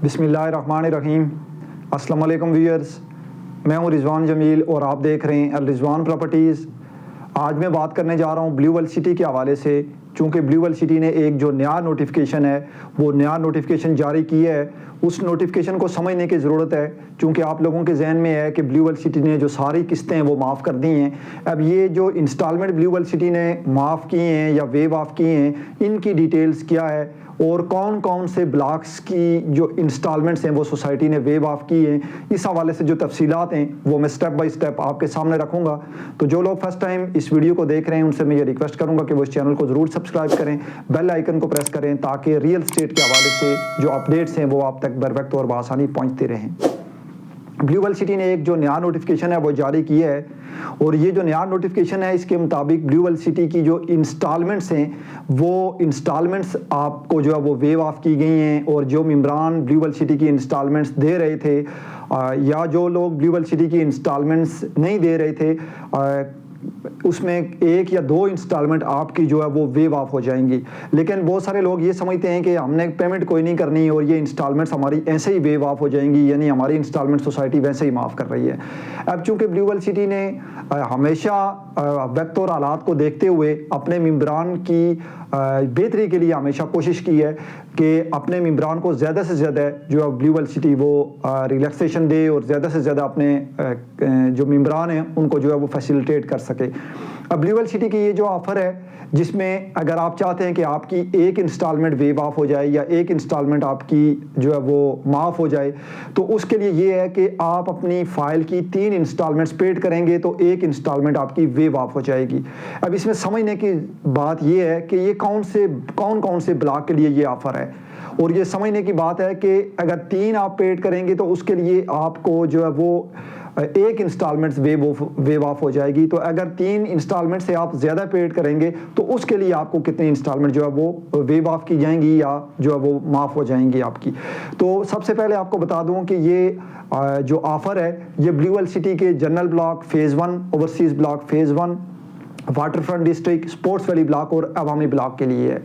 بسم اللہ الرحمن الرحیم۔ السلام علیکم ویورز، میں ہوں رضوان جمیل اور آپ دیکھ رہے ہیں الرضوان پراپرٹیز۔ آج میں بات کرنے جا رہا ہوں بلیو ورلڈ سٹی کے حوالے سے، چونکہ بلیو ورلڈ سٹی نے ایک جو نیا نوٹیفیکیشن ہے وہ نیا نوٹیفیکیشن جاری کی ہے۔ اس نوٹیفیکیشن کو سمجھنے کی ضرورت ہے، چونکہ آپ لوگوں کے ذہن میں ہے کہ بلیو ورلڈ سٹی نے جو ساری قسطیں وہ معاف کر دی ہیں۔ اب یہ جو انسٹالمنٹ بلیو ورلڈ سٹی نے معاف کیے ہیں یا ویو آف کیے ہیں، ان کی ڈیٹیلز کیا ہے اور کون کون سے بلاکس کی جو انسٹالمنٹس ہیں وہ سوسائٹی نے ویو آف کی ہیں، اس حوالے سے جو تفصیلات ہیں وہ میں سٹیپ بائی سٹیپ آپ کے سامنے رکھوں گا۔ تو جو لوگ فرسٹ ٹائم اس ویڈیو کو دیکھ رہے ہیں ان سے میں یہ ریکویسٹ کروں گا کہ وہ اس چینل کو ضرور سبسکرائب کریں، بیل آئیکن کو پریس کریں تاکہ ریئل اسٹیٹ کے حوالے سے جو اپڈیٹس ہیں وہ آپ تک بر وقت اور بآسانی پہنچتے رہیں۔ بلیو ورلڈ سٹی نے ایک جو نیا نوٹیفیکیشن ہے وہ جاری کیا ہے، اور یہ جو نیا نوٹیفیکیشن ہے اس کے مطابق بلیو ورلڈ سٹی کی جو انسٹالمنٹس ہیں وہ انسٹالمنٹس آپ کو جو ہے وہ ویو آف کی گئی ہیں، اور جو ممبران بلیو ورلڈ سٹی کی انسٹالمنٹس دے رہے تھے یا جو لوگ بلیو ورلڈ سٹی کی انسٹالمنٹس نہیں دے رہے تھے، اس میں ایک یا دو انسٹالمنٹ آپ کی جو ہے وہ ویو آف ہو جائیں گی۔ لیکن بہت سارے لوگ یہ سمجھتے ہیں کہ ہم نے پیمنٹ کوئی نہیں کرنی اور یہ انسٹالمنٹس ہماری ایسے ہی ویو آف ہو جائیں گی، یعنی ہماری انسٹالمنٹ سوسائٹی ویسے ہی معاف کر رہی ہے۔ اب چونکہ بلیو ورلڈ سٹی نے ہمیشہ وقت اور حالات کو دیکھتے ہوئے اپنے ممبران کی بہتری کے لیے ہمیشہ کوشش کی ہے کہ اپنے ممبران کو زیادہ سے زیادہ جو ہے بلیو ورلڈ سٹی وہ ریلیکسیشن دے اور زیادہ سے زیادہ اپنے جو ممبران ہیں ان کو جو ہے وہ فیسیلیٹیٹ کر سکے۔ اب بلیو ورلڈ سٹی کی یہ جو آفر ہے جس میں اگر آپ چاہتے ہیں کہ آپ کی ایک انسٹالمنٹ ویو آف ہو جائے یا ایک انسٹالمنٹ آپ کی جو ہے وہ معاف ہو جائے، تو اس کے لیے یہ ہے کہ آپ اپنی فائل کی 3 انسٹالمنٹس پیڈ کریں گے تو ایک انسٹالمنٹ آپ کی ویو آف ہو جائے گی۔ اب اس میں سمجھنے کی بات یہ ہے کہ یہ کون سے بلاک کے لیے یہ آفر ہے، اور یہ سمجھنے کی بات ہے کہ اگر 3 آپ پیڈ کریں گے تو اس کے لیے آپ کو جو ہے وہ ایک انسٹالمنٹ ویو آف ہو جائے گی۔ تو اگر 3 انسٹالمنٹ سے آپ زیادہ پیڈ کریں گے تو اس کے لیے آپ کو کتنی انسٹالمنٹ جو ہے وہ ویو آف کی جائیں گی یا جو ہے وہ معاف ہو جائیں گی آپ کی۔ تو سب سے پہلے آپ کو بتا دوں کہ یہ جو آفر ہے یہ بلیو ورلڈ سٹی کے general block phase 1، overseas block phase 1، water front district, sports valley block اور عوامی بلاک کے لیے ہے۔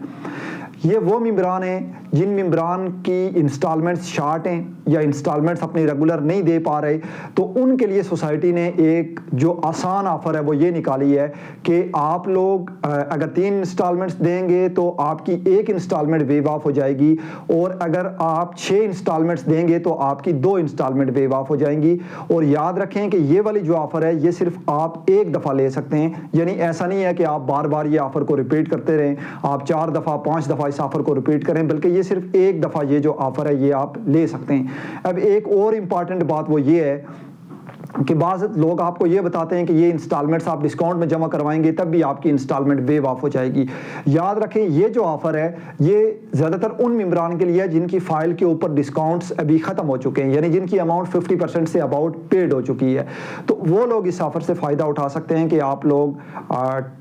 یہ وہ ممبران ہیں جن ممبران کی انسٹالمنٹس شارٹ ہیں یا انسٹالمنٹس اپنی ریگولر نہیں دے پا رہے، تو ان کے لیے سوسائٹی نے ایک جو آسان آفر ہے وہ یہ نکالی ہے کہ آپ لوگ اگر 3 انسٹالمنٹس دیں گے تو آپ کی ایک انسٹالمنٹ ویو آف ہو جائے گی، اور اگر آپ 6 انسٹالمنٹس دیں گے تو آپ کی 2 انسٹالمنٹ ویو آف ہو جائیں گی۔ اور یاد رکھیں کہ یہ والی جو آفر ہے یہ صرف آپ ایک دفعہ لے سکتے ہیں، یعنی ایسا نہیں ہے کہ آپ بار بار یہ آفر کو ریپیٹ کرتے رہیں، آپ 4 دفعہ 5 دفعہ اس آفر کو ریپیٹ کریں، بلکہ یہ صرف ایک دفعہ یہ جو آفر ہے یہ آپ لے سکتے ہیں۔ اب ایک اور امپارٹنٹ بات وہ یہ ہے کہ بعض لوگ آپ کو یہ بتاتے ہیں کہ یہ انسٹالمنٹس آپ ڈسکاؤنٹ میں جمع کروائیں گے تب بھی آپ کی انسٹالمنٹ ویو آف ہو جائے گی۔ یاد رکھیں یہ جو آفر ہے یہ زیادہ تر ان ممبران کے لیے ہے جن کی فائل کے اوپر ڈسکاؤنٹس ابھی ختم ہو چکے ہیں، یعنی جن کی اماؤنٹ 50% سے اباؤٹ پیڈ ہو چکی ہے، تو وہ لوگ اس آفر سے فائدہ اٹھا سکتے ہیں کہ آپ لوگ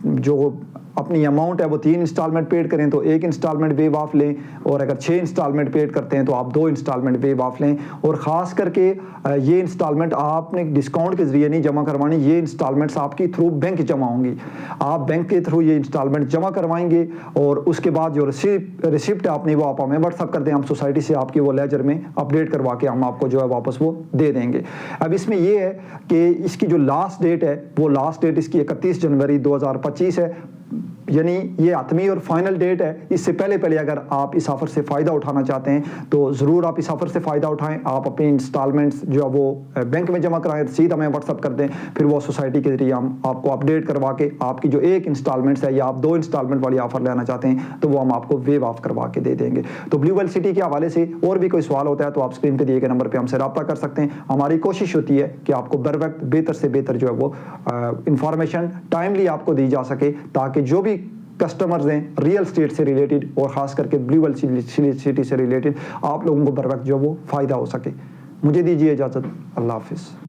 جو اپنی اماؤنٹ ہے وہ 3 انسٹالمنٹ پیڈ کریں تو ایک انسٹالمنٹ ویو آف لیں، اور اگر 6 انسٹالمنٹ پیڈ کرتے ہیں تو آپ 2 انسٹالمنٹ ویو آف لیں۔ اور خاص کر کے یہ انسٹالمنٹ آپ نے ڈسکاؤنٹ کے ذریعے نہیں جمع کروانی، یہ انسٹالمنٹس آپ کی تھرو بینک جمع ہوں گی، آپ بینک کے تھرو یہ انسٹالمنٹ جمع کروائیں گے، اور اس کے بعد جو ریسیپٹ ہے اپنی وہ آپ ہمیں واٹس ایپ کر دیں، ہم سوسائٹی سے آپ کی وہ لیجر میں اپڈیٹ کروا کے ہم آپ کو جو ہے واپس وہ دے دیں گے۔ اب اس میں یہ ہے کہ اس کی جو لاسٹ ڈیٹ ہے وہ لاسٹ ڈیٹ اس کی 31 جنوری 2025 ہے، یعنی یہ حتمی اور فائنل ڈیٹ ہے۔ اس سے پہلے اگر آپ اس آفر سے فائدہ اٹھانا چاہتے ہیں تو ضرور آپ اس آفر سے فائدہ اٹھائیں، آپ اپنی انسٹالمنٹس جو ہے وہ بینک میں جمع کرائیں، رسید ہمیں واٹس ایپ کر دیں، پھر وہ سوسائٹی کے ذریعے ہم آپ کو اپڈیٹ کروا کے آپ کی جو ایک انسٹالمنٹس ہے یا آپ 2 انسٹالمنٹ والی آفر لینا چاہتے ہیں تو وہ ہم آپ کو ویو آف کروا کے دے دیں گے۔ تو بلیو ورلڈ سٹی کے حوالے سے اور بھی کوئی سوال ہوتا ہے تو آپ اسکرین پہ دیے گئے نمبر پہ ہم سے رابطہ کر سکتے ہیں۔ ہماری کوشش ہوتی ہے کہ آپ کو بر وقت بہتر سے بہتر جو ہے وہ انفارمیشن ٹائملی آپ کو دی جا سکے، تاکہ جو بھی کسٹمرز ہیں ریئل اسٹیٹ سے ریلیٹڈ اور خاص کر کے بلیو ورلڈ سٹی سے ریلیٹڈ آپ لوگوں کو بر وقت جو وہ فائدہ ہو سکے۔ مجھے دیجیے اجازت، اللہ حافظ۔